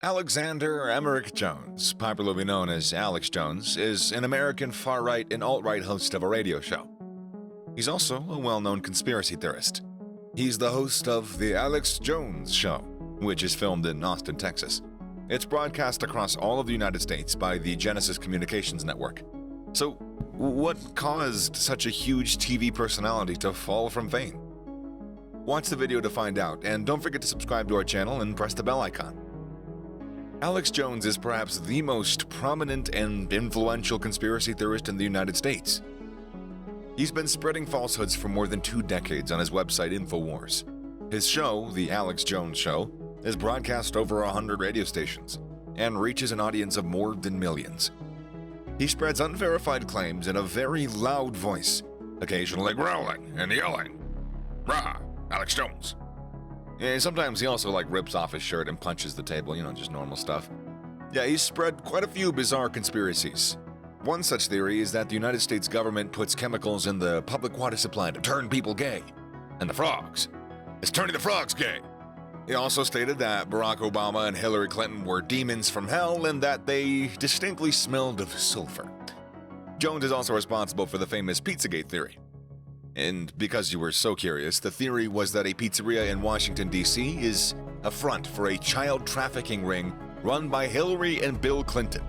Alexander Emmerich Jones, popularly known as Alex Jones, is an American far-right and alt-right host of a radio show. He's also a well-known conspiracy theorist. He's the host of The Alex Jones Show, which is filmed in Austin, Texas. It's broadcast across all of the United States by the Genesis Communications Network. So, what caused such a huge TV personality to fall from fame? Watch the video to find out, and don't forget to subscribe to our channel and press the bell icon. Alex Jones is perhaps the most prominent and influential conspiracy theorist in the United States. He's been spreading falsehoods for more than 2 decades on his website InfoWars. His show, The Alex Jones Show, is broadcast over 100 radio stations and reaches an audience of more than millions. He spreads unverified claims in a very loud voice, occasionally growling and yelling, "Rah, Alex Jones." And sometimes he also rips off his shirt and punches the table, just normal stuff. Yeah, he's spread quite a few bizarre conspiracies. One such theory is that the United States government puts chemicals in the public water supply to turn people gay. And the frogs. It's turning the frogs gay. He also stated that Barack Obama and Hillary Clinton were demons from hell and that they distinctly smelled of sulfur. Jones is also responsible for the famous Pizzagate theory. And because you were so curious, the theory was that a pizzeria in Washington, D.C. is a front for a child trafficking ring run by Hillary and Bill Clinton.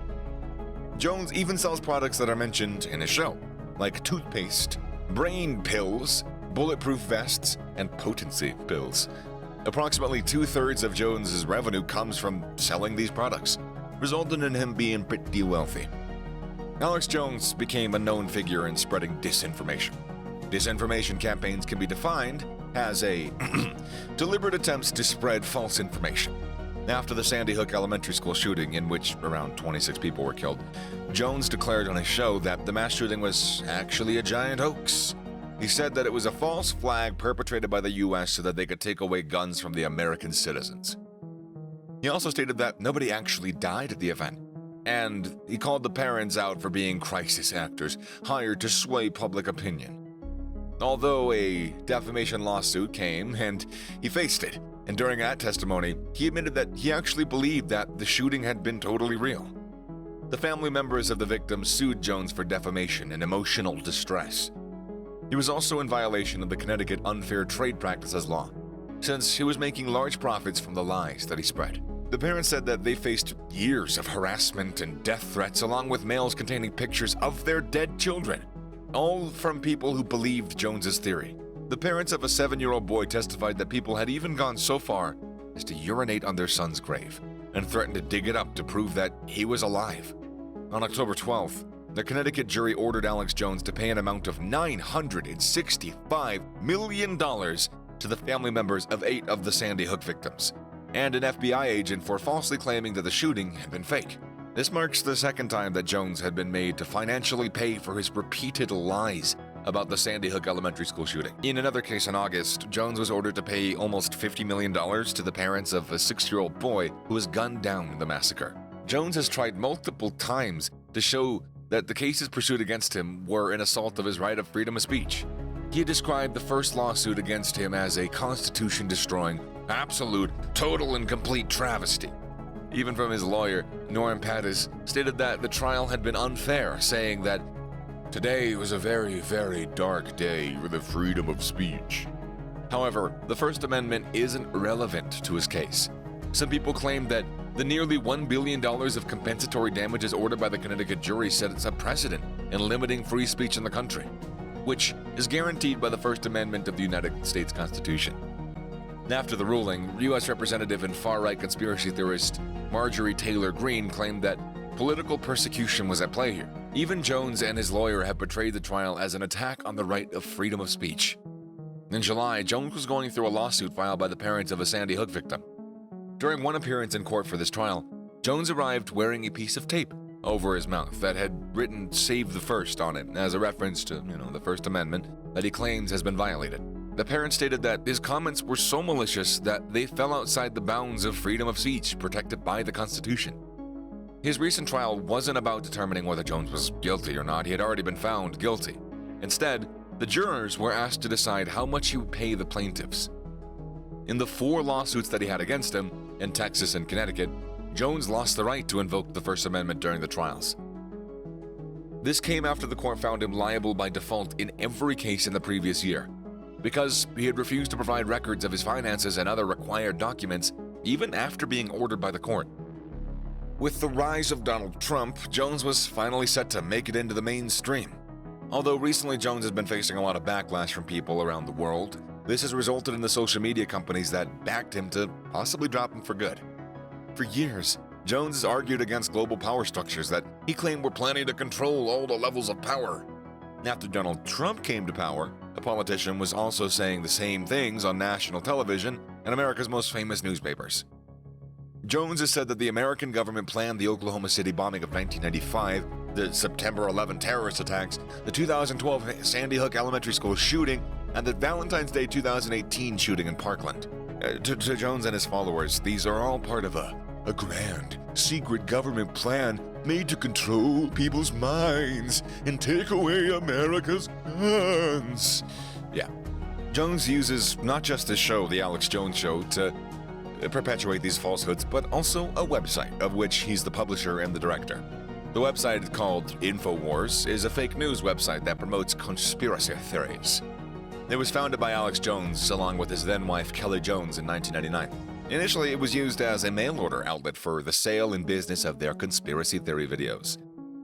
Jones even sells products that are mentioned in his show, like toothpaste, brain pills, bulletproof vests, and potency pills. Approximately 2/3 of Jones's revenue comes from selling these products, resulting in him being pretty wealthy. Alex Jones became a known figure in spreading disinformation. Disinformation campaigns can be defined as a deliberate attempts to spread false information. After the Sandy Hook Elementary School shooting, in which around 26 people were killed, Jones declared on his show that the mass shooting was actually a giant hoax. He said that it was a false flag perpetrated by the U.S. so that they could take away guns from the American citizens. He also stated that nobody actually died at the event, and he called the parents out for being crisis actors hired to sway public opinion. Although a defamation lawsuit came and he faced it, and during that testimony, he admitted that he actually believed that the shooting had been totally real. The family members of the victims sued Jones for defamation and emotional distress. He was also in violation of the Connecticut Unfair Trade Practices Law, since he was making large profits from the lies that he spread. The parents said that they faced years of harassment and death threats, along with mails containing pictures of their dead children, all from people who believed Jones's theory. The parents of a 7-year-old boy testified that people had even gone so far as to urinate on their son's grave and threatened to dig it up to prove that he was alive. On October 12th, the Connecticut jury ordered Alex Jones to pay an amount of $965 million to the family members of 8 of the Sandy Hook victims, and an FBI agent for falsely claiming that the shooting had been fake. This marks the second time that Jones had been made to financially pay for his repeated lies about the Sandy Hook Elementary School shooting. In another case in August, Jones was ordered to pay almost $50 million to the parents of a 6-year-old boy who was gunned down in the massacre. Jones has tried multiple times to show that the cases pursued against him were an assault of his right of freedom of speech. He described the first lawsuit against him as a constitution-destroying, absolute, total, and complete travesty. Even from his lawyer, Norm Pattis, stated that the trial had been unfair, saying that today was a very, very dark day for the freedom of speech. However, the First Amendment isn't relevant to his case. Some people claim that the nearly $1 billion of compensatory damages ordered by the Connecticut jury sets a precedent in limiting free speech in the country, which is guaranteed by the First Amendment of the United States Constitution. After the ruling, U.S. Representative and far-right conspiracy theorist Marjorie Taylor Greene claimed that political persecution was at play here. Even Jones and his lawyer have portrayed the trial as an attack on the right of freedom of speech. In July, Jones was going through a lawsuit filed by the parents of a Sandy Hook victim. During one appearance in court for this trial, Jones arrived wearing a piece of tape over his mouth that had written "Save the First" on it as a reference to, the First Amendment that he claims has been violated. The parents stated that his comments were so malicious that they fell outside the bounds of freedom of speech protected by the Constitution. His recent trial wasn't about determining whether Jones was guilty or not. He had already been found guilty. Instead, the jurors were asked to decide how much he would pay the plaintiffs. In the 4 lawsuits that he had against him, in Texas and Connecticut, Jones lost the right to invoke the First Amendment during the trials. This came after the court found him liable by default in every case in the previous year, because he had refused to provide records of his finances and other required documents even after being ordered by the court. With the rise of Donald Trump, Jones was finally set to make it into the mainstream. Although recently Jones has been facing a lot of backlash from people around the world, this has resulted in the social media companies that backed him to possibly drop him for good. For years, Jones has argued against global power structures that he claimed were planning to control all the levels of power. After Donald Trump came to power, the politician was also saying the same things on national television and America's most famous newspapers. Jones has said that the American government planned the Oklahoma City bombing of 1995, the September 11 terrorist attacks, the 2012 Sandy Hook Elementary School shooting, and the Valentine's Day 2018 shooting in Parkland. To Jones and his followers, these are all part of a grand, secret government plan made to control people's minds and take away America's guns. Yeah. Jones uses not just his show, The Alex Jones Show, to perpetuate these falsehoods, but also a website of which he's the publisher and the director. The website, called InfoWars, is a fake news website that promotes conspiracy theories. It was founded by Alex Jones along with his then-wife Kelly Jones in 1999. Initially, it was used as a mail-order outlet for the sale and business of their conspiracy theory videos.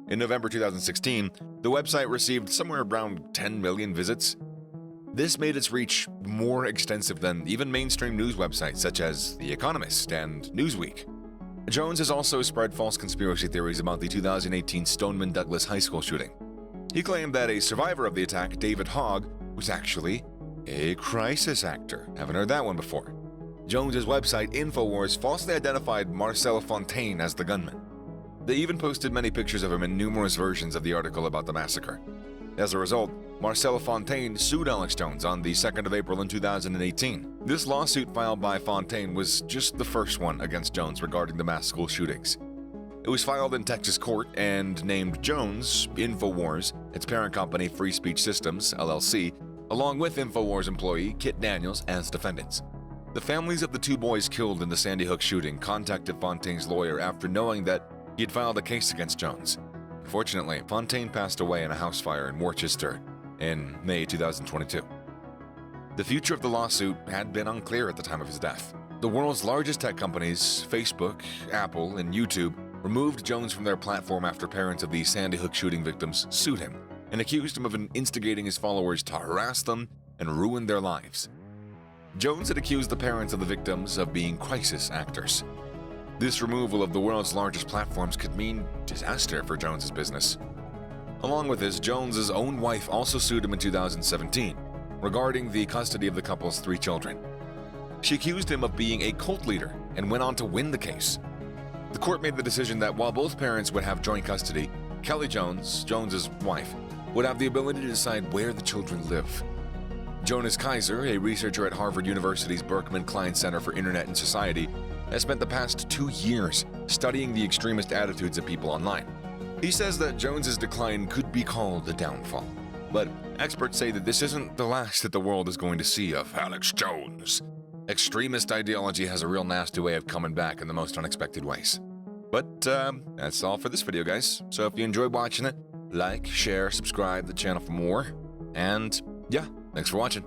In November 2016, the website received somewhere around 10 million visits. This made its reach more extensive than even mainstream news websites such as The Economist and Newsweek. Jones has also spread false conspiracy theories about the 2018 Stoneman Douglas High School shooting. He claimed that a survivor of the attack, David Hogg, was actually a crisis actor. Haven't heard that one before. Jones's website, InfoWars, falsely identified Marcel Fontaine as the gunman. They even posted many pictures of him in numerous versions of the article about the massacre. As a result, Marcel Fontaine sued Alex Jones on the 2nd of April in 2018. This lawsuit filed by Fontaine was just the first one against Jones regarding the mass school shootings. It was filed in Texas court and named Jones, InfoWars, its parent company Free Speech Systems, LLC, along with InfoWars employee Kit Daniels as defendants. The families of the two boys killed in the Sandy Hook shooting contacted Fontaine's lawyer after knowing that he had filed a case against Jones. Unfortunately, Fontaine passed away in a house fire in Worcester in May 2022. The future of the lawsuit had been unclear at the time of his death. The world's largest tech companies, Facebook, Apple, and YouTube, removed Jones from their platform after parents of the Sandy Hook shooting victims sued him and accused him of instigating his followers to harass them and ruin their lives. Jones had accused the parents of the victims of being crisis actors. This removal of the world's largest platforms could mean disaster for Jones's business. Along with this, Jones's own wife also sued him in 2017 regarding the custody of the couple's 3 children. She accused him of being a cult leader and went on to win the case. The court made the decision that while both parents would have joint custody, Kelly Jones, Jones's wife, would have the ability to decide where the children live. Jonas Kaiser, a researcher at Harvard University's Berkman Klein Center for Internet and Society, has spent the past 2 years studying the extremist attitudes of people online. He says that Jones's decline could be called a downfall, but experts say that this isn't the last that the world is going to see of Alex Jones. Extremist ideology has a real nasty way of coming back in the most unexpected ways. But that's all for this video, guys. So if you enjoyed watching it, like, share, subscribe to the channel for more, and yeah, thanks for watching.